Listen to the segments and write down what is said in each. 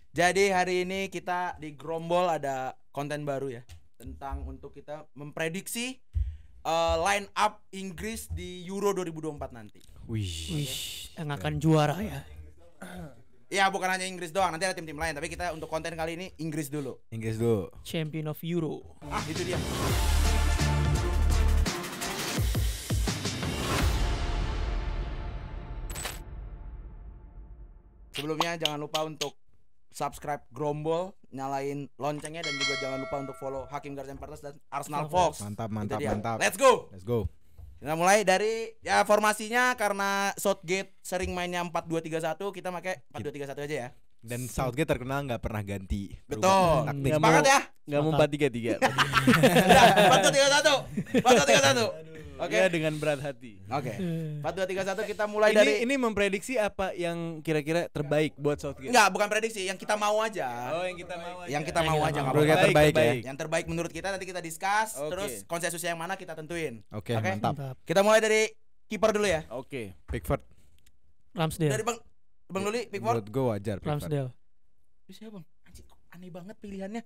Jadi hari ini kita di Grombol ada konten baru ya, tentang untuk kita memprediksi line up Inggris di Euro 2024 nanti. Wih, yang akan juara ya. Ya bukan hanya Inggris doang, nanti ada tim-tim lain. Tapi kita untuk konten kali ini Inggris dulu. Inggris dulu. Champion of Euro. Itu dia. Sebelumnya jangan lupa untuk subscribe Grombol, nyalain loncengnya, dan juga jangan lupa untuk follow Hakim Garden Partners dan Arsenal Fox. Mantap, Itu mantap, dia. mantap. Let's go. Let's go. Kita mulai dari ya formasinya, karena Southgate sering mainnya 4-2-3-1, kita pakai 4-2-3-1 aja ya. Dan Southgate terkenal nggak pernah ganti. Betul. Taktik. Sepakat ya? Nggak mau 4-3-3. Udah, 4-2-3-1. 4-2-3-1. Oke. Ya, dengan berat hati. Oke. 4-2-3-1 kita mulai Ini dari memprediksi apa yang kira-kira terbaik buat Southgate? enggak, bukan prediksi, yang kita mau aja. Oh, yang kita mau aja. Yang kita mau aja, nggak Menurut apa-apa. kita terbaik ya. Yang terbaik menurut kita nanti kita discuss, Oke. terus konsensusnya yang mana kita tentuin. Oke, Oke. mantap. Mantap. Kita mulai dari kiper dulu ya. Oke. Pickford. Ramsdale. Dari Bang Luli, Pickford. Menurut gue wajar Pickford. Ramsdale. Itu siapa, Bang? Anjir, kok aneh banget pilihannya.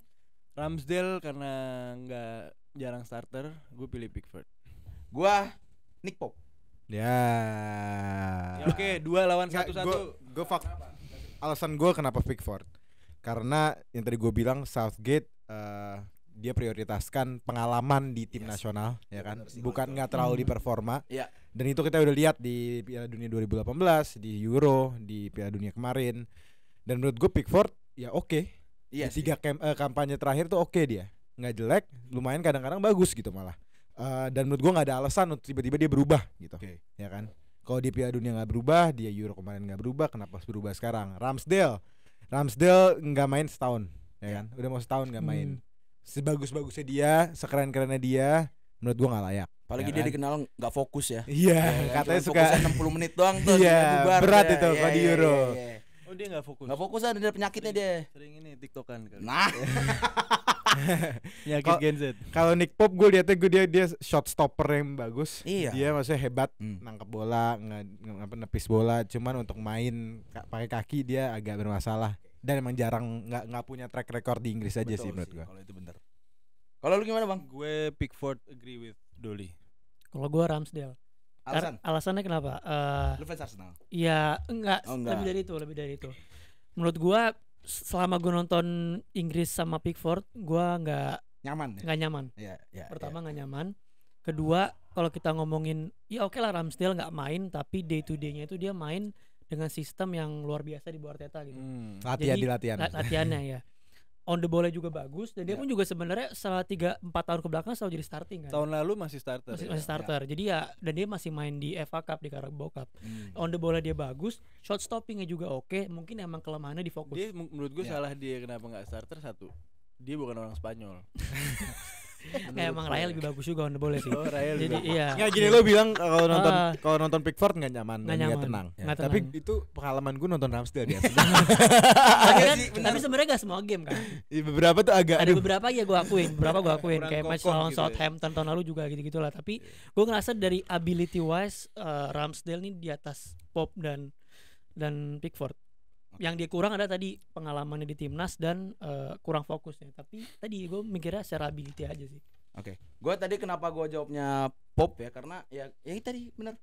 Ramsdale karena nggak jarang starter, gue pilih Pickford. Gua Nick Pope. Ya. Ya, oke, 2 lawan 1-1. Gue alasan gue kenapa Pickford. Karena yang tadi gue bilang Southgate dia prioritaskan pengalaman di tim nasional, ya kan. Bukan nggak terlalu di performa. Iya. Dan itu kita udah lihat di Piala Dunia 2018, di Euro, di Piala Dunia kemarin. Dan menurut gue Pickford ya oke. Iya Di sih. 3 kampanye terakhir tuh oke dia. Nggak jelek, lumayan kadang-kadang bagus gitu malah. Dan menurut gue nggak ada alasan untuk tiba-tiba dia berubah gitu. Oke. Ya kan. Kalau di Piala Dunia nggak berubah, dia Euro kemarin nggak berubah, kenapa harus berubah sekarang? Ramsdale nggak main setahun, ya kan? Udah mau setahun nggak main. Sebagus-bagusnya dia, sekeren-kerennya dia, menurut gua nggak layak. Apalagi ya dia kan? dikenal nggak fokus ya. Iya, Ya kan? katanya Cuman suka. fokusnya 60 menit doang tuh. Iya, dia bubar berat dia. itu kalau di Euro. Oh, dia nggak fokus. Nggak fokus, ada penyakitnya dia. Sering ini TikTokan kali. Nah, Penyakit Gen Z. Kalau Nick Pope gue liatnya dia shot stopper yang bagus. Iya. Dia maksudnya hebat, Hmm. nangkep bola, nepis bola. Cuman untuk main pakai kaki dia agak bermasalah. Dan emang jarang nggak punya track record di Inggris aja betul sih menurut gua. Kalau itu bener. Kalau lu gimana, Bang? Gue Pickford agree with Dolly. Kalau gua Ramsdale. Alasan? Alasannya kenapa? Lu fans Arsenal? Ya enggak, Oh, enggak. lebih dari itu. Menurut gua selama gua nonton Inggris sama Pickford, gua Nyaman ya? nggak nyaman. Iya, iya. Pertama nggak nyaman. Kedua, kalau kita ngomongin ya oke lah Ramsdale nggak main, tapi day to day-nya itu dia main dengan sistem yang luar biasa di bawah Arteta gitu. Latihan Jadi, di latihan. Latihannya ya. On the ball-nya juga bagus dan dia Ya. pun juga sebenarnya setelah 3-4 tahun ke belakang selalu jadi starting kan. Tahun lalu masih starter. Masih starter. Jadi ya dan dia masih main di FA Cup, di Carabao Cup. Hmm. On the ball-nya dia bagus, shot stopping-nya juga oke. Mungkin emang kelemahannya di fokus. Dia menurut gue Ya. salah dia kenapa nggak starter satu. Dia bukan orang Spanyol. Emang Raya lebih bagus juga on the ball-nya sih. Oh, Raya Jadi lebih iya. Nggak gini lo bilang Ah. kalau nonton Pickford nggak nyaman, Nggak nggak nyaman. tenang. Nggak Tapi tenang. itu pengalaman gue nonton Ramsdale dia. Tapi kan, sih, bener. tapi sebenarnya gak semua game kan. Beberapa tuh agak. Ada beberapa ya gue akuin, Kurang kayak match kokoh lawan gitu ya. Southampton tahun lalu juga gitu-gitulah. Tapi gue ngerasa dari ability wise Ramsdale nih di atas Pope dan Pickford. Yang dia kurang ada tadi pengalamannya di timnas dan kurang fokusnya. Tapi tadi gue mikirnya secara ability aja sih. Oke. Gue tadi kenapa gue jawabnya Pop ya, karena ya tadi bener.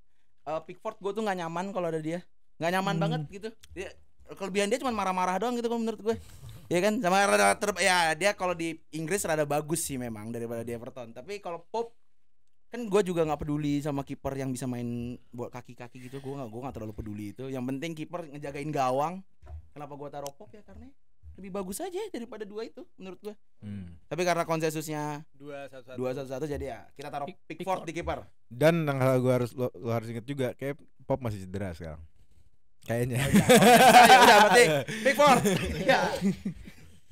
Pickford gue tuh nggak nyaman kalau ada dia. Nggak nyaman banget gitu. Dia, kelebihan dia cuma marah-marah doang gitu kalau menurut gue. Ya kan, sama ya dia kalau di Inggris rada bagus sih memang daripada di Everton. Tapi kalau Pop kan gue juga nggak peduli sama kiper yang bisa main buat kaki-kaki gitu. Gue nggak terlalu peduli itu. Yang penting kiper ngejagain gawang. Kenapa gue taruh Pop ya, karena lebih bagus aja daripada dua itu menurut gue. Tapi karena konsensusnya 2-1-1. 2-1-1 jadi ya kita taruh Pickford di kiper. Dan yang lo harus inget juga, kayak Pop masih cedera sekarang. Kayaknya. Ya udah berarti Pickford. Ya.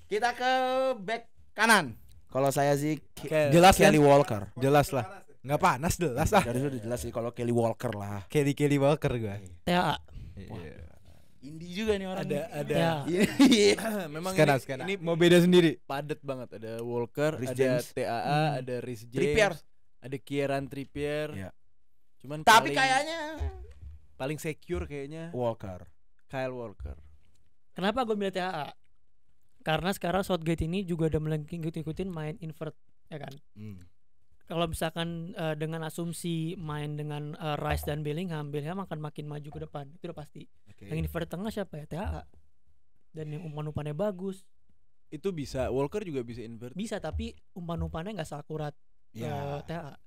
Kita ke back kanan. Kalau saya sih Jelas kan? Kelly Walker. Jelas lah. Nggak panas jelas lah. Dari sudah jelas sih kalau Kelly Walker lah. Kelly Walker gue. TAA. Indie juga nih orang. Ada Ya. Iya. memang Skena. ini Mau beda sendiri. padat banget. Ada Walker, Rhys ada James. TAA, ada Rhys James, Trippier. ada Kieran Trippier. Iya. Cuman Tapi paling, kayaknya paling secure kayaknya Walker. Kyle Walker. Kenapa gue milih TAA? Karena sekarang Southgate ini juga udah mulai ngikut-ngikutin main invert, ya kan. Kalau misalkan dengan asumsi main dengan Rice dan Bellingham akan makin maju ke depan, itu udah pasti. Oke. Yang invert tengah siapa ya? THA. Dan yang umpan-umpannya bagus. Itu bisa, Walker juga bisa invert. Bisa, tapi umpan-umpannya nggak seakurat Ya. THA.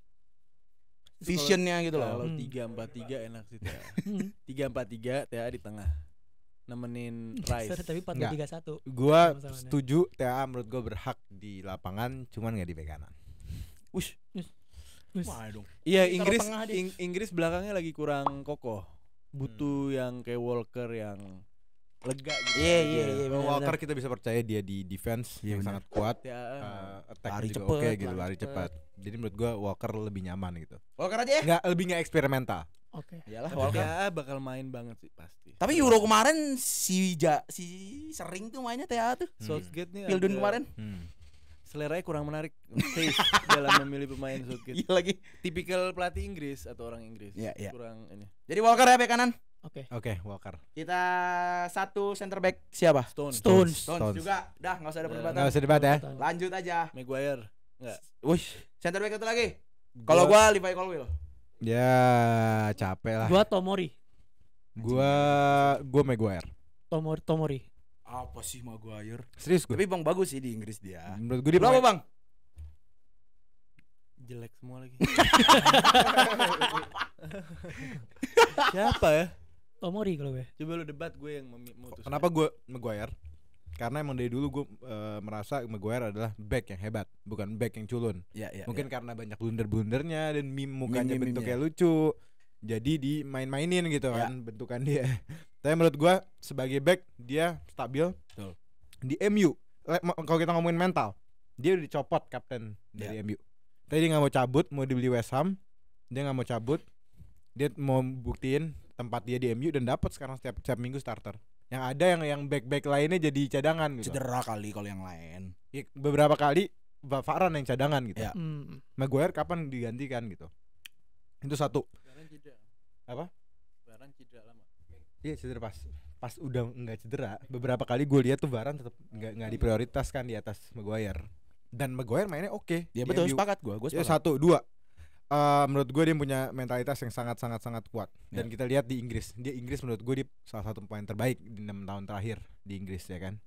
Visionnya gitu Kalau loh. 3-4-3 enak sih THA. Hmm. 3-4-3 THA di tengah. Nemenin Rice. Sorry, tapi 4-3-1. Gua Sama-samanya. setuju TAA menurut gua berhak di lapangan, cuman nggak di bek kanan. Wush. Wis. Wah dong. Iya, Taruh Inggris tengah dia. Inggris belakangnya lagi kurang kokoh. Butuh yang kayak Walker yang lega gitu. Iya. Walker kita bisa percaya dia di defense Iya, yang benar. sangat kuat, THA. attack Lari juga cepet, oke gitu, lari lari cepet. cepat. Jadi menurut gua Walker lebih nyaman gitu. Walker aja ya? Lebih nggak eksperimental. Oke. Iyalah Tapi Walker. THA bakal main banget sih pasti. Tapi Euro kemarin si sering tuh mainnya TA tuh. Southgate nih Pildun agak- kemarin. seleranya kurang menarik safe dalam memilih pemain Southgate. Iya lagi. Tipikal pelatih Inggris atau orang Inggris. Iya, iya. Kurang ini. Jadi Walker ya bek kanan. Oke. Oke, Walker. Kita satu center back siapa? Stones. Stones. Stones juga. Dah nggak usah ada Udah. perdebatan. Nggak usah debat ya. Lanjut aja. Maguire. Enggak. Wush. Center back satu lagi. Kalau gua Levi Colwill. Ya capek lah. Gua Tomori. Gua Maguire. Tomori. Apa sih Maguire? Serius gue. Tapi Bang bagus sih di Inggris dia. Menurut gue dia Berapa pemain- Bang? Jelek semua lagi. Siapa ya? Tomori kalau gue. Coba lu debat, gue yang memutuskan. Kenapa gue Maguire? Karena emang dari dulu gue merasa Maguire adalah back yang hebat, bukan back yang culun. Iya. Mungkin karena banyak blunder-blundernya dan mukanya Meme-memenya. bentuknya lucu, jadi dimain-mainin gitu Ya. kan bentukan dia. Tapi menurut gue sebagai back dia stabil. Betul. Di MU, kalau kita ngomongin mental, dia udah dicopot kapten dari MU. Tapi dia nggak mau cabut, mau dibeli West Ham, dia nggak mau cabut, dia mau buktiin tempat dia di MU dan dapat sekarang setiap minggu starter. Yang ada yang back lainnya jadi cadangan gitu. Cedera kali kalau yang lain. Ya, beberapa kali Varane yang cadangan gitu. Ya. Maguire kapan digantikan gitu. Itu satu. Varane cedera. Apa? Varane cedera lama. Iya cedera pas udah nggak cedera. Beberapa kali gue lihat tuh Varane tetap nggak diprioritaskan di atas Maguire. Dan Maguire mainnya oke. Ya di betul, MU. sepakat gua Ya, sepakat. 1, 2. Menurut gue dia punya mentalitas yang sangat kuat. Dan kita lihat di Inggris, menurut gue dia salah satu pemain terbaik di 6 tahun terakhir di Inggris ya kan.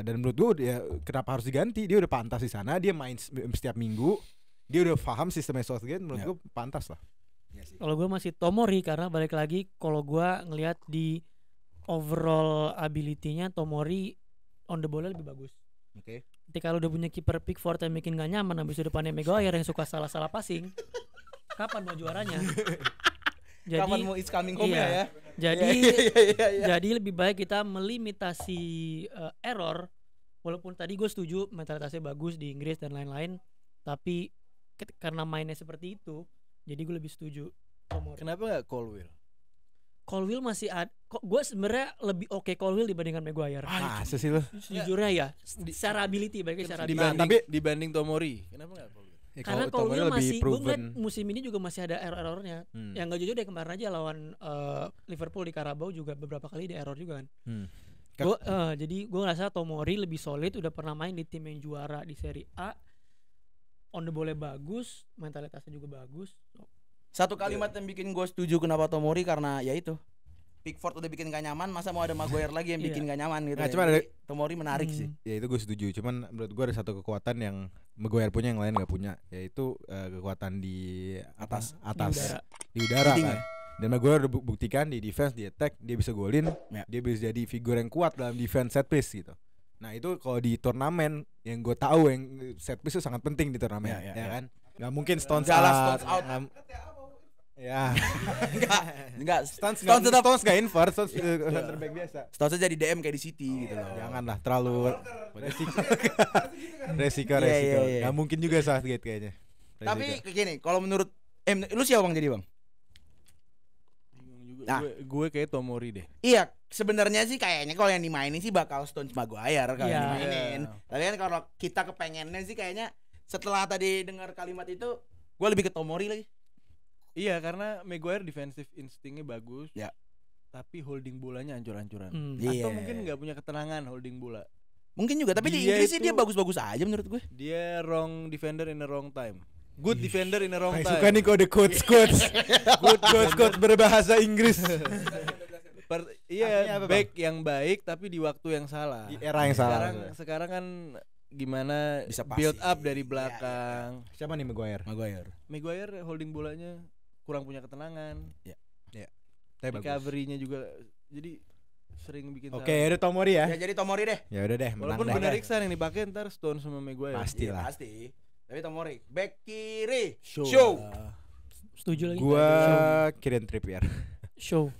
Dan menurut gue dia kenapa harus diganti? Dia udah pantas di sana, dia main setiap minggu, dia udah paham sistemnya Southgate. Menurut gue pantas lah. Iya sih. Kalau gue masih Tomori karena balik lagi kalau gue ngelihat di overall ability-nya Tomori on the ball lebih bagus. Oke. Ketika lu udah punya kiper Pickford yang bikin gak nyaman, habis itu depannya Maguire yang suka salah passing, kapan mau juaranya? Jadi, Kapan mau it's coming home iya. ya? Jadi, Iya. jadi lebih baik kita melimitasi error. Walaupun tadi gue setuju mentalitasnya bagus di Inggris dan lain-lain, tapi karena mainnya seperti itu, jadi gue lebih setuju Tomori. Kenapa enggak Colwill? Colwill masih ada. Kok gue sebenarnya lebih oke Colwill dibandingkan Maguire. Masa sih lo? Sejujurnya ya, secara ability baiknya secara ability. Dibanding Tomori. Kenapa enggak Colwill? Ya, Karena kalau Tomori Colwill lebih masih, gue ngeliat proven. musim ini juga masih ada error-errornya. Yang gak jujur deh kemarin aja lawan Liverpool di Carabao juga beberapa kali ada error juga kan. Jadi gue ngerasa Tomori lebih solid, udah pernah main di tim yang juara di Serie A. On the ball bagus, mentalitasnya juga bagus. Satu kalimat yang bikin gue setuju kenapa Tomori karena ya itu. Pickford udah bikin gak nyaman, masa mau ada Maguire lagi yang bikin gak nyaman gitu. Nah, ya. cuma Jadi, ada- Tomori menarik sih. Ya itu gue setuju. Cuman menurut gue ada satu kekuatan yang Maguire punya yang lain gak punya, yaitu kekuatan di Atas. di udara Leading kan. Dan Maguire udah buktikan di defense, di attack dia bisa golin, Ya. dia bisa jadi figur yang kuat dalam defense set piece gitu. Nah itu kalau di turnamen yang gue tahu yang set piece itu sangat penting di turnamen, Ya, ya kan? Gak mungkin Stones Enggak lah, out. Stones out. Ya, Enggak, Stones tetap gak invert, Stones center back biasa. Stones jadi DM kayak di City gitu loh. Janganlah terlalu resiko. Iya. Gak mungkin juga Southgate kayaknya. Tapi kayak gini, kalau menurut lu siapa Bang jadi Bang? Bingung juga. Nah. Gue kayak Tomori deh. Iya, sebenarnya sih kayaknya kalau yang dimainin sih bakal Stones Maguire kalau Iya. yang dimainin. Iya. Tapi kan kalau kita kepengennya sih kayaknya setelah tadi dengar kalimat itu, gue lebih ke Tomori lagi. Iya, karena Maguire defensive instingnya bagus. Ya. Tapi holding bolanya ancur-ancuran. Hmm. Iya. Atau mungkin nggak punya ketenangan holding bola. Mungkin juga, tapi di Dia Inggris sih dia itu- bagus-bagus aja menurut gue. Dia wrong defender in the wrong time. Good defender in the wrong Saya time. suka nih kode quotes berbahasa Inggris. Artinya Iya, apa, Bang? back yang baik tapi di waktu yang salah. Di era yang salah. Sekarang kan gimana Bisa build passing. up dari Iya, belakang. Siapa nih Maguire? Maguire holding bolanya kurang punya ketenangan. Tapi bagus. Recovery-nya juga jadi sering bikin Oke, salah. udah Tomori ya. Ya jadi Tomori deh. Ya udah deh, menang Walaupun deh. benar Iksan yang dipakai ntar Stone sama Maguire. Pasti Iya, lah. pasti. Tapi Tomori back kiri. Show. Show. Setuju lagi. Gua Kieran Trippier. Show.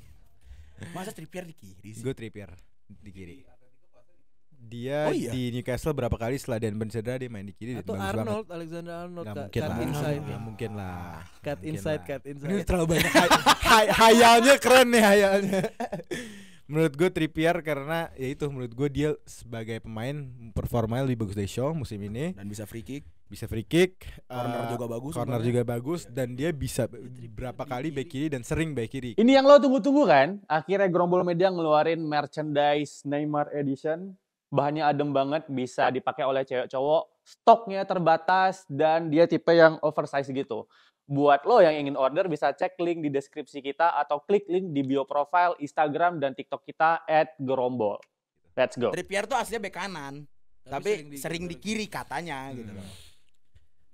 Masa Trippier di kiri sih? Gue Trippier di kiri. Dia Oh iya? di Newcastle berapa kali setelah Dan Ben cedera dia main di kiri dan Atau bagus Arnold, Alexander Arnold banget. Gak cut mungkin lah. inside. Gak mungkin lah. Cut Mungkin inside, lah. cut Ini inside. terlalu banyak hayalnya keren nih hayalnya. Menurut gue Trippier karena ya itu menurut gue dia sebagai pemain performanya lebih bagus dari Shaw musim ini. Dan bisa free kick. Bisa free kick, Corner juga bagus. corner sebenarnya. juga bagus dan dia bisa berapa kali back kiri dan sering back kiri. Ini yang lo tunggu-tunggu kan? Akhirnya Gerombol Media ngeluarin merchandise Neymar Edition. Bahannya adem banget, bisa dipakai oleh cewek cowok. Stoknya terbatas dan dia tipe yang oversize gitu. Buat lo yang ingin order bisa cek link di deskripsi kita atau klik link di bio profile Instagram dan TikTok kita @gerombol. Let's go. Trippier tuh aslinya bek kanan. Tapi sering di kiri katanya gitu loh.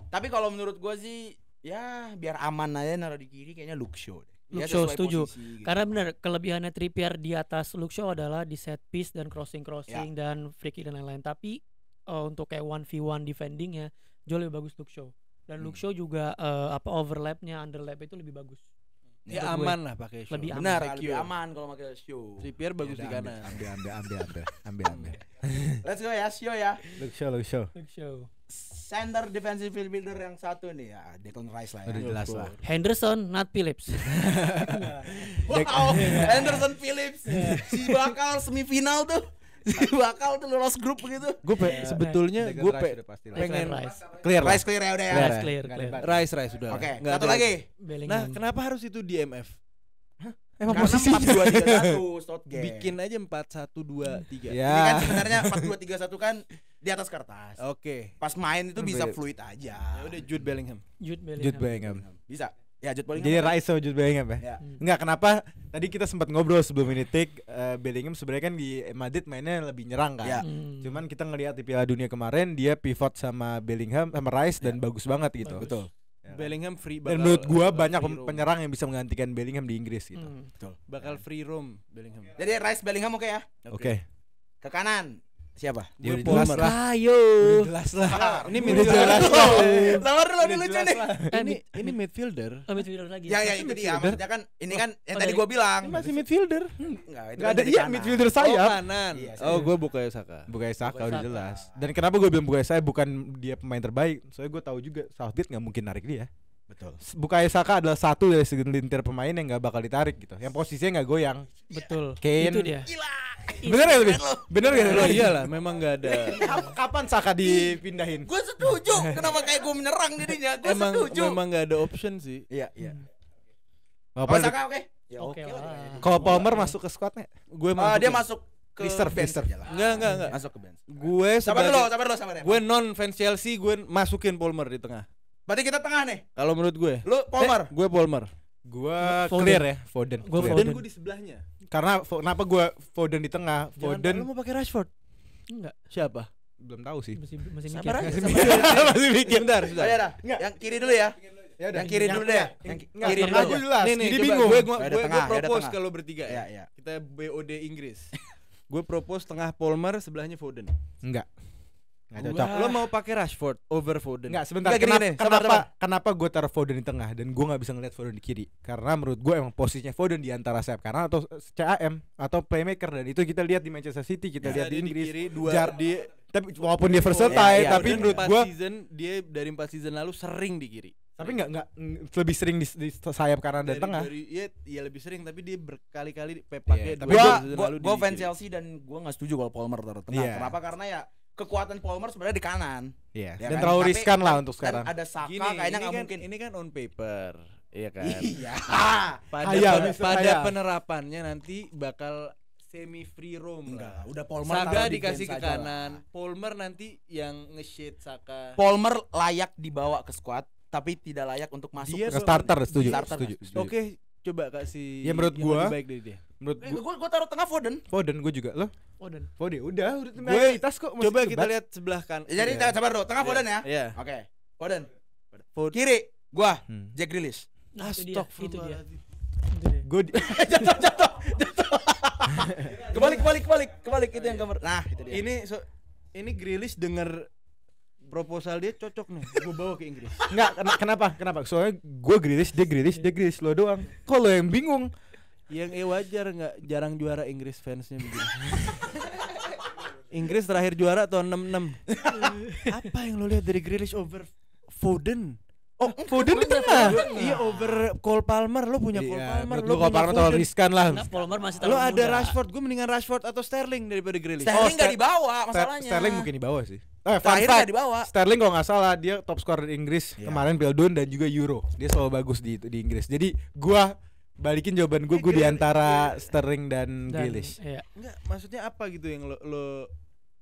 Tapi kalau menurut gua sih ya biar aman aja naruh di kiri kayaknya Luke Shaw deh. Luke Ya, Shaw, sesuai setuju. posisi gitu. Karena benar kelebihannya Trippier di atas Luke Shaw adalah di set piece dan crossing dan free kick dan lain-lain. Tapi untuk kayak 1v1 defendingnya jauh lebih bagus Luke Shaw. Dan Luke Shaw juga overlapnya, underlap itu lebih bagus. Ya Menurut gue. aman lah pakai Shaw. Lebih aman. Benar, Secure. lebih aman kalau pakai Shaw. Trippier bagus di Yaudah, kanan. ambil. Let's go ya, Shaw ya. Look show. Luke Shaw. Center defensive midfielder yang satu nih ya, Declan Rice lah ya. Udah jelas lah. Henderson, not Phillips. Wow, Anderson Phillips. Si bakal semifinal tuh. Si bakal tuh lolos grup begitu. Gue sebetulnya gue pengen Rice. clear lah. Rice clear ya udah ya. Clear. Rice clear. Rice sudah. Oke, Nggak satu ada. lagi. Bellingham. Nah, kenapa harus itu di MF? Emang Karena posisinya 4-2-3-1 Southgate. Bikin aja 4-1-2-3. Ini kan ya. sebenarnya 4-2-3-1 kan di atas kertas. Oke. Pas main itu bisa Be- fluid aja. Ya udah Jude Bellingham. Jude Bellingham. Jude Bellingham. Bisa. Ya Jude Bellingham. Jadi Rice sama Jude Bellingham ya. Ya. Enggak, kenapa tadi kita sempat ngobrol sebelum ini take Bellingham sebenarnya kan di Madrid mainnya lebih nyerang kan. Ya. Cuman kita ngelihat di Piala Dunia kemarin dia pivot sama Bellingham sama Rice dan bagus banget gitu. Bagus. Betul. Bellingham free Dan bakal- menurut gua bakal banyak free roam. penyerang yang bisa menggantikan Bellingham di Inggris gitu. Betul. Bakal free roam Bellingham. Jadi Rice Bellingham oke ya. Oke. Ke kanan. Siapa? Udah Gue jelas Palmer. lah. Ayo. Udah jelas lah. Ini Udah midfielder. jelas lah. Sabar dulu Udah ini lucu jelas nih. lah. Ini midfielder. Midfielder lagi. Ya itu dia. Maksudnya kan ini kan yang tadi gua bilang. Ini masih midfielder. Enggak, itu Enggak kan ada dari iya kanan. midfielder Oh, sayap. kanan. Iya, Oh, gue Bukayo Saka. Bukayo Saka Bukayo udah Saka. jelas. Dan kenapa gue bilang Bukayo Saka bukan dia pemain terbaik? Soalnya gue tahu juga Southgate nggak mungkin narik dia. Betul. Bukayo Saka adalah satu dari segelintir pemain yang nggak bakal ditarik gitu. Yang posisinya nggak goyang. Betul. Kane. Itu dia. Bener ya lebih? Bener gak? Oh iyalah, memang nggak ada. Kapan Saka dipindahin? Gue setuju. Kenapa kayak gue menyerang jadinya? Gue setuju. Memang nggak ada option sih. Iya, iya. Oh, Oh, Saka oke. Ya Oke oke lah. lah. kalau Palmer masuk ke squadnya? Gue Dia masuk ke Reserve, bench reserve. aja lah. Enggak. Masuk ke bench. Gue Sabar sebagai ya. gue non fans Chelsea, gue masukin Palmer di tengah. Berarti kita tengah nih. Kalau menurut gue, Lu Palmer. gue Palmer. Gua Foden. clear ya, Foden. Gua Clear. Foden. gue di sebelahnya. Karena kenapa gua Foden di tengah? Lu Foden mau pakai Rashford? Enggak. Siapa? belum tahu sih. Masih mikir. Sabar aja. Masih mikir. Bentar, Oh, ya dah. Yang kiri dulu ya. Ya udah. Yang kiri dulu deh. Yang Nggak, kiri tengah dulu gua aja. jelas. Nih, Jadi coba bingung. Gue Ya udah tengah, ya udah propose tengah. kalau bertiga Iya, ya. iya. Kita BOD Inggris. Gue propose tengah Palmer, sebelahnya Foden. Enggak. Enggak cocok. Lo mau pakai Rashford over Foden? Enggak, sebentar. Enggak, gini, Kenapa gue taruh Foden di tengah dan gue nggak bisa ngeliat Foden di kiri? Karena menurut gue emang posisinya Foden di antara sayap kanan atau CAM atau playmaker, dan itu kita lihat di Manchester City, kita lihat di Inggris. kiri, dua Jar- di Tapi walaupun dia versatile, Iya, tapi bener. menurut gue dia dari 4 season lalu sering di kiri. tapi nggak lebih sering di sayap kanan dan tengah. Iya lebih sering, tapi dia berkali-kali pakai Iya, dua tapi season lalu Gua di fans kiri. Chelsea dan gua nggak setuju kalau Palmer taruh tengah. Iya. Kenapa? Karena ya kekuatan Palmer sebenarnya di kanan. Iya. Ya Dan kan? terlalu Tapi riskan lah kan- untuk kan sekarang. ada Saka Gini, kayaknya ini nggak kan, mungkin. ini kan on paper, iya kan. Iya. Pada Hayal, pada hayal. penerapannya nanti bakal semi free roam Enggak, lah. udah Palmer Saka taruh di dikasih bench ke aja lah. kanan, Palmer nanti yang nge-shade Saka. Palmer layak dibawa ke squad tapi tidak layak untuk masuk Dia ke Ke starter, setuju. Starter, Setuju. setuju. setuju. Oke, coba kasih Ya, menurut yang gua- lebih baik dari dia. Menurut Gua taruh tengah Foden. Gue juga lo. Foden. Udah Gue mayoritas kok. masih Coba kita debat. lihat sebelah kan. Jadi Iya. sabar dulu, tengah Foden ya. Iya. Oke. Foden. Foden. Kiri gua Hmm. Jack Grealish. Nah, itu dia. Itu dia. Gue Kebalik itu yang gambar. Nah, itu dia. Ini Grealish denger proposal dia cocok nih. Gue bawa ke Inggris. Enggak, kenapa? Soalnya gue Grealish, dia Grealish lo doang. Kok lo yang bingung? Yang wajar nggak jarang juara Inggris fansnya begini. Inggris terakhir juara tahun 66. Apa yang lo lihat dari Grealish over Foden? Oh, Foden di tengah. Iya over Cole Palmer. Lo punya Cole Palmer. Lo Cole Palmer terlalu riskan lah. Karena Palmer masih Lo terlalu ada muda. Rashford. Gue mendingan Rashford atau Sterling daripada Grealish. Sterling Oh, nggak dibawa masalahnya. Sterling mungkin di bawah sih. Fun Terakhir fact, nggak dibawa. Sterling kalau nggak salah dia top scorer di Inggris Iya. kemarin Piala Dunia dan juga Euro. Dia selalu bagus di Inggris. Jadi gua balikin jawaban gue di antara Sterling dan Grealish. Iya. Enggak, maksudnya apa gitu yang lo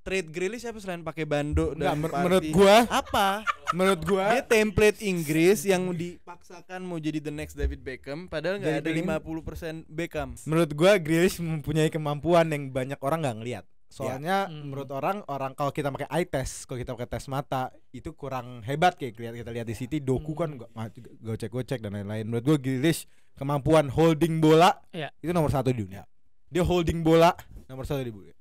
trade Grealish apa selain pakai bando Enggak, dan menurut party? gua Apa? menurut gua Dia template Inggris yang dipaksakan mau jadi the next David Beckham padahal nggak Jadi ada pengen- 50% Beckham. menurut gua Grealish mempunyai kemampuan yang banyak orang nggak ngelihat. Soalnya menurut orang kalau kita pakai eye test, kalau kita pakai tes mata itu kurang hebat kayak kita lihat di City, Doku kan gocek-gocek dan lain-lain. Menurut gua Grealish kemampuan holding bola Iya. itu nomor 1 di dunia. Dia holding bola nomor 1 di dunia.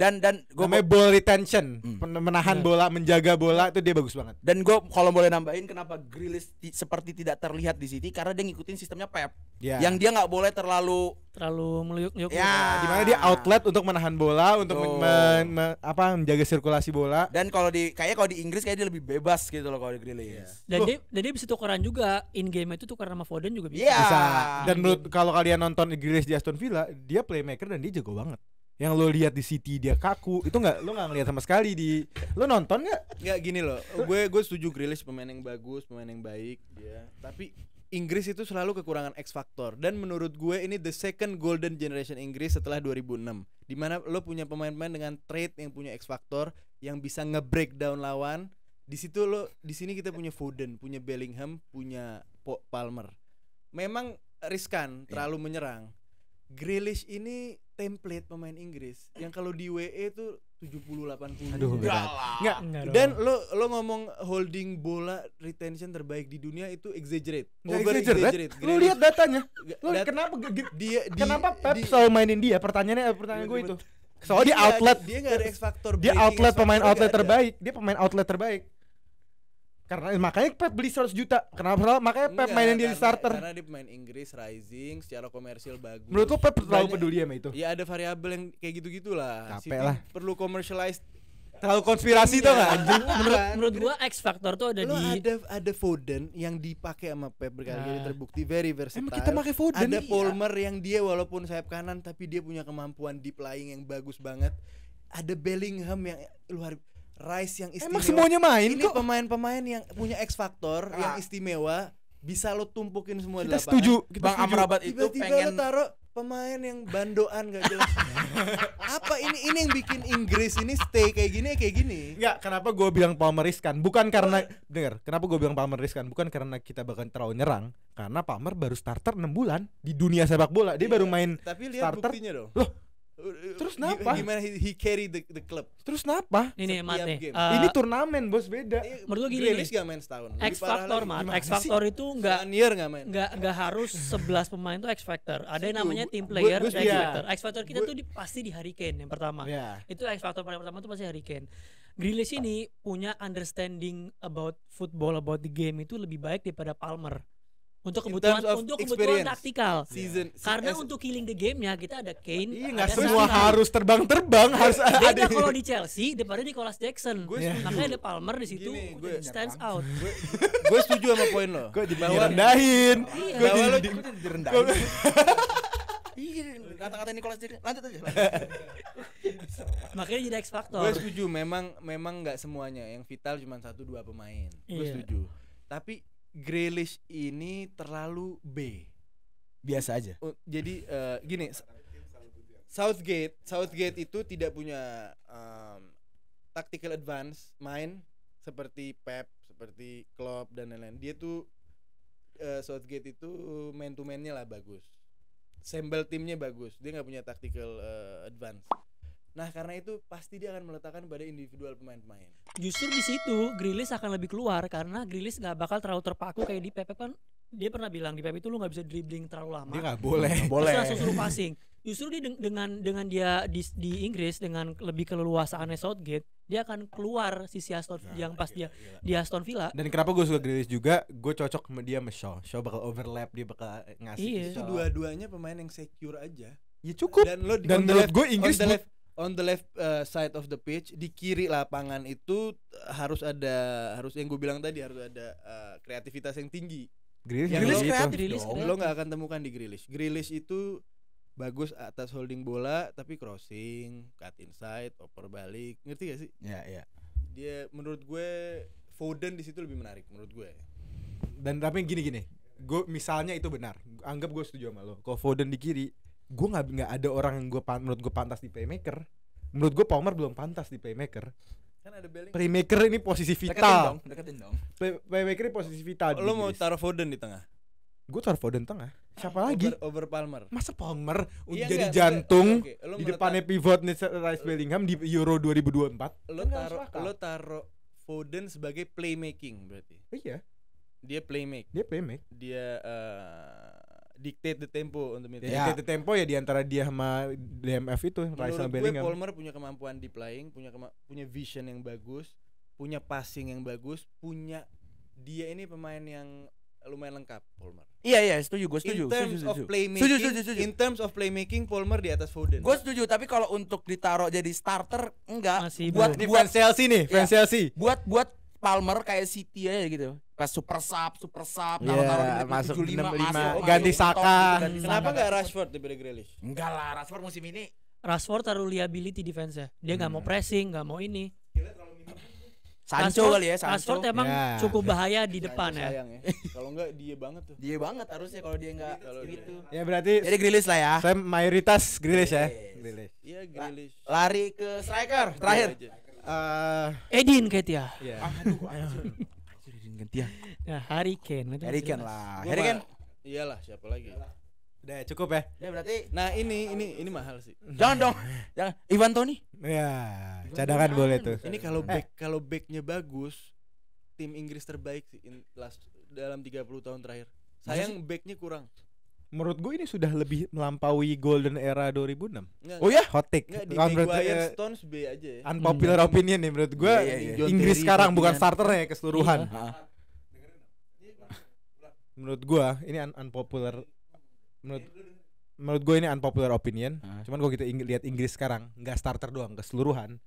Dan gue Namanya ball retention, menahan Iya. bola, menjaga bola itu dia bagus banget. kalau boleh nambahin kenapa Grealish seperti tidak terlihat di City karena dia ngikutin sistemnya Pep. Ya. Yang dia nggak boleh terlalu Meliuk-liuk. ya. Dimana dia outlet untuk menahan bola, untuk Betul. menjaga sirkulasi bola. Dan kalau di Inggris kayak dia lebih bebas gitu loh kalau di Grealish. Dan dia bisa tukeran juga in game itu tukeran sama Foden juga bisa. Iya. Bisa. Dan menurut kalau kalian nonton Grealish di Aston Villa, dia playmaker dan dia jago banget. Yang lo lihat di City dia kaku, itu lo nggak ngelihat sama sekali lo nonton nggak? Nggak gini loh. Gue setuju Grealish pemain yang bagus, pemain yang baik dia. Tapi Inggris itu selalu kekurangan X factor dan menurut gue ini the second golden generation Inggris setelah 2006. Di mana lo punya pemain-pemain dengan trait yang punya X factor yang bisa nge-breakdown lawan. Di sini kita punya Foden, punya Bellingham, punya Palmer. Memang riskan, terlalu menyerang. Grealish ini template pemain Inggris yang kalau di WE itu 70-80. Aduh, berat. Nggak. Enggak dong. Dan lo ngomong holding bola retention terbaik di dunia itu exaggerate. Nggak Over exaggerate. Lo Grealish- lihat datanya. Lo Dat- kenapa kenapa Pep selalu mainin dia? Pertanyaan gue itu. Soalnya dia outlet. Dia nggak ada X factor. Dia breaking outlet X factor pemain nggak outlet ada. terbaik. Dia pemain outlet terbaik. Karena makanya Pep beli 100 juta. Kenapa? Makanya Pep Enggak, mainin dia di starter. Karena dia pemain Inggris rising, secara komersial bagus. Menurut lo Pep terlalu Banyak- peduli sama itu? Ya ada variabel yang kayak gitu-gitulah. Capek City lah. perlu commercialize. Terlalu konspirasi tuh nggak anjing? menurut gua X factor tuh ada Lo di ada Foden yang dipakai sama Pep berkali-kali Nah. terbukti very versatile. Emang kita pakai Foden? Ada Iya. Palmer yang dia walaupun sayap kanan tapi dia punya kemampuan deep lying yang bagus banget. Ada Bellingham yang luar Rice yang istimewa. Emang semuanya main Ini kok. pemain-pemain yang punya X factor yang istimewa, bisa lo tumpukin semua di Kita lapangan. setuju. Bang Amrabat itu Tiba-tiba lo pengen taruh pemain yang bandoan gak jelas. Apa ini yang bikin Inggris ini stay kayak gini? Enggak, kenapa gue bilang Palmer riskan? Bukan karena kenapa gue bilang Palmer riskan? Bukan karena kita bakal terlalu nyerang, karena Palmer baru starter 6 bulan di dunia sepak bola. Dia baru main Tapi lihat starter. buktinya dong. Loh, terus kenapa? Gimana he carry the club? Terus kenapa? ini Setiap Mate. game. Ini turnamen bos, beda. menurut gua gini Grealish gak main setahun. Lebih X parah factor lagi. Mat. Gimana X factor itu enggak One year gak main. nggak harus 11 pemain tuh X factor. Ada yang namanya team Gua- player gua dan X setuju. factor. X factor kita tuh pasti di Harry Kane yang pertama. Ya. Itu X factor paling pertama tuh pasti Harry Kane. Grealish ini punya understanding about football, about the game itu lebih baik daripada Palmer. Untuk In kebutuhan terms of experience. taktikal. Season Karena untuk killing the game-nya kita ada Kane. Iya, ada nggak semua Saka. harus terbang-terbang, harus ada. Beda kalau di Chelsea daripada Nicolas Jackson. Gue Makanya ada Palmer di situ Gini, gue- stands out. gue setuju sama poin lo. Kok jadi Bahwa- direndahin? Iya. Kok Bahwa jadi lo- di- direndahin. Iya, kata-kata Nicolas Jackson. Lanjut aja. Makanya jadi X factor. Gue setuju, memang nggak semuanya yang vital cuma 1-2 pemain. Gue Iya. setuju. Tapi Grealish ini terlalu B. Biasa aja. Jadi gini, Southgate itu tidak punya tactical advance main seperti Pep, seperti Klopp dan lain-lain. Dia tuh Southgate itu man to man-nya lah bagus. Sembel timnya bagus. Dia nggak punya tactical advance. Nah, karena itu pasti dia akan meletakkan pada individual pemain-pemain. Justru di situ Grealish akan lebih keluar karena Grealish nggak bakal terlalu terpaku kayak di Pep kan. Dia pernah bilang di Pep itu lu nggak bisa dribbling terlalu lama. Dia nggak boleh. Terus langsung suruh passing. Justru dia dengan dia di Inggris dengan lebih keleluasaannya Southgate, dia akan keluar sisi Aston yang pas dia di Aston Villa. Dan kenapa gue suka Grealish juga? Gue cocok sama dia sama Shaw. Shaw bakal overlap, dia bakal ngasih. Iya. Itu dua-duanya pemain yang secure aja. Ya cukup. Dan lo Dan menurut gue Inggris on the left side of the pitch, di kiri lapangan itu harus yang gue bilang tadi, harus ada kreativitas yang tinggi. Grealish Yang gitu. kreatif Grealish dong. kreatif. Lo nggak akan temukan di Grealish. Grealish itu bagus atas holding bola, tapi crossing, cut inside, oper balik, ngerti gak sih? Ya. Dia menurut gue Foden di situ lebih menarik menurut gue. Dan tapi gini, gue misalnya itu benar. Anggap gue setuju sama lo. Kalau Foden di kiri, gue nggak ada orang yang menurut gue pantas di playmaker. Menurut gue Palmer belum pantas di playmaker. Kan ada Bellingham. Playmaker ini posisi vital. Deketin dong. Playmaker ini posisi vital. Lo mau taruh Foden di tengah? Gue taruh Foden tengah. Siapa lagi? Over Palmer. Masa Palmer Iya, jadi enggak, jantung oke. Lo di meletak- depannya pivot nih Rice Bellingham di Euro 2024? Lo taruh Foden sebagai playmaking berarti. Iya, Dia playmake. Dia dictate the tempo untuk midfield. ya. Di tempo ya di antara dia sama DMF itu, Rice Menurut sama gue Bellingham. Palmer punya kemampuan deep lying, punya vision yang bagus, punya passing yang bagus, dia ini pemain yang lumayan lengkap, Palmer. Iya, setuju, gue setuju. In terms of playmaking, Setuju. in terms of playmaking, Palmer di atas Foden. Gue setuju, tapi kalau untuk ditaruh jadi starter enggak. Masih buat Ini buat fans Chelsea nih, fans Ya. Chelsea. buat Palmer kayak City aja gitu. Pas super sub, taruh-taruh di menit masuk 75, 65, masuk, ganti top, Saka. ganti Saka. Kenapa nggak Rashford daripada Grealish? Enggak lah, Rashford musim ini Rashford taruh liability defense-nya. Dia nggak mau pressing, nggak mau ini. Sancho Rashford- kali ya, Sancho. Rashford emang Ya. cukup bahaya di depan ya. Sayang ya. Kalau nggak dia banget tuh. Dia banget harusnya kalau dia enggak gitu. Ya berarti Jadi Grealish lah ya. saya mayoritas Grealish ya. Yes. Grealish. Iya Grealish. Lari ke striker terakhir. Dia aja. Edin Ketia. Ya. Aduh, anjir gantian. Ya, Harry Kane. Itu Harry Kane jelas. lah. Gua Harry Kane. Iyalah, siapa lagi? Udah cukup ya. Ya berarti Nah, ini mahal sih. jangan dong. Jangan Ivan Toney. Ya, cadangan boleh tuh. Ini kalau backnya bagus, tim Inggris terbaik sih dalam 30 tahun terakhir. Sayang backnya kurang. Menurut gue ini sudah lebih melampaui golden era 2006. Nggak, Oh ya? Hot take. nggak di Menurut Maguire, saya, Stones B aja ya. unpopular opinion nih menurut gue. Iya, iya. John Inggris Terry, sekarang bukan Ferdinand. starternya keseluruhan. Heeh. Menurut gue ini unpopular. Menurut gue ini unpopular opinion. Cuman kalau kita lihat Inggris sekarang nggak starter doang, keseluruhan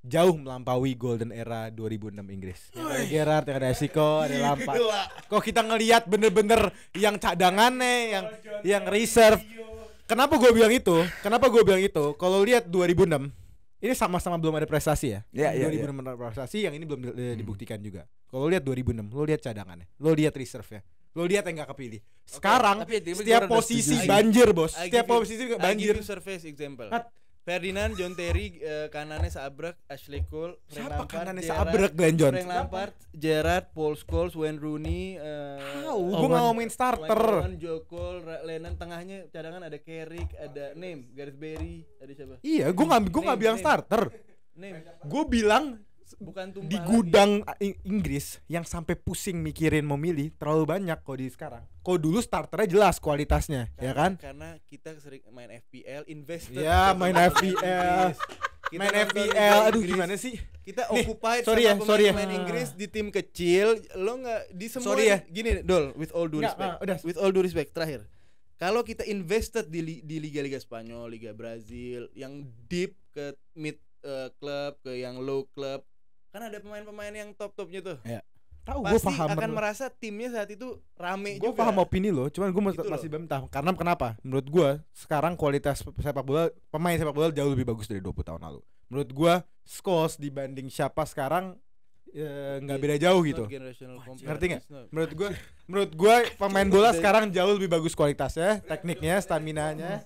jauh melampaui golden era 2006 Inggris. Yang ada Gerrard, yang ada Zico, ada Lampard. Kok kita ngelihat bener-bener yang cadangannya, yang reserve. Kenapa gue bilang itu? Kalau lihat 2006, ini sama-sama belum ada prestasi ya. Iya, 2006 ada prestasi, yang ini belum dibuktikan juga. Kalau lihat 2006, lo lihat cadangannya, lo lihat reserve-nya, lo lihat yang nggak kepilih. Sekarang tapi setiap gua udah posisi setuju. banjir bos, I setiap give you- posisi juga I banjir. give you surface example. Cut. Ferdinand, John Terry, kanannya Sabrek, Ashley Cole, Frank Siapa Lampard, kanannya Gerrard, Sabrek, Glenn Jones? Frank Lampard, Gerrard, Paul Scholes, Wayne Rooney, Tahu, gue nggak ngomongin starter. Joe Cole, Lennon, tengahnya cadangan ada Carrick, ada Gareth Barry, ada siapa? Iya, gue nggak bilang Name. starter. Name. Gue bilang Bukan tumpah di lagi. gudang Inggris yang sampai pusing mikirin memilih terlalu banyak kok di sekarang. Kok dulu starternya jelas kualitasnya, ya kan? Karena kita sering main FPL, invested. Ya, ke main pemain FPL. Inggris. Kita Main nonton FPL, Liga aduh Inggris. gimana sih? Kita Nih, occupied sorry sama ya, sorry ya. pemain Inggris di tim kecil. Lo nggak di semua. Sorry ya. Gini, Dol, with all due Nggak, respect. udah. With all due respect, terakhir. Kalau kita invested di liga-liga Spanyol, Liga Brazil, yang deep ke mid club, ke yang low club, kan ada pemain-pemain yang top-topnya tuh. Tahu, gue Pasti paham. akan merasa timnya saat itu rame Gue juga. paham opini lo, cuman gue Gitu masih loh. bantah. Karena kenapa? Menurut gue sekarang kualitas pemain sepak bola jauh lebih bagus dari 20 tahun lalu. Menurut gue Scholes dibanding siapa sekarang nggak beda jauh It's gitu. not generational compare. Ngerti nggak? It's not. Menurut gue pemain bola sekarang jauh lebih bagus kualitasnya, tekniknya, staminanya.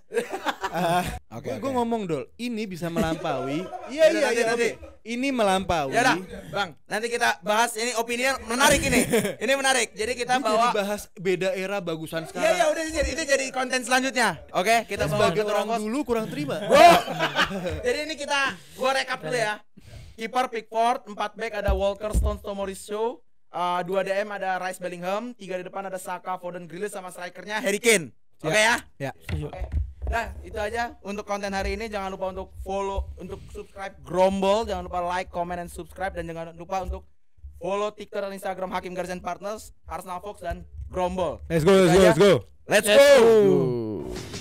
Oke. Gue ngomong Dol, ini bisa melampaui. Iya, Iya, nanti. oke. Ini melampaui. Ya udah, Bang. Nanti kita bahas ini opininya menarik ini. Ini menarik. Jadi kita Ini bawa jadi bahas beda era bagusan Iya, sekarang. iya, udah itu jadi konten selanjutnya. Oke, kita bawa Sebagai dulu orang Rongkos. dulu kurang terima. Jadi ini gua rekap dulu ya. Kiper Pickford, 4 back ada Walker, Stones, Mauricio, 2 DM ada Rice, Bellingham, 3 di depan ada Saka, Foden, Grealish sama strikernya Harry Kane. Oke ya? Ya. Oke. Nah, itu aja untuk konten hari ini. Jangan lupa untuk follow, untuk subscribe Grombol, jangan lupa like, comment, dan subscribe, dan jangan lupa untuk follow Twitter dan Instagram Hakim Garis and Partners, Arsenal Fox dan Grombol. Let's go. Let's go. Go.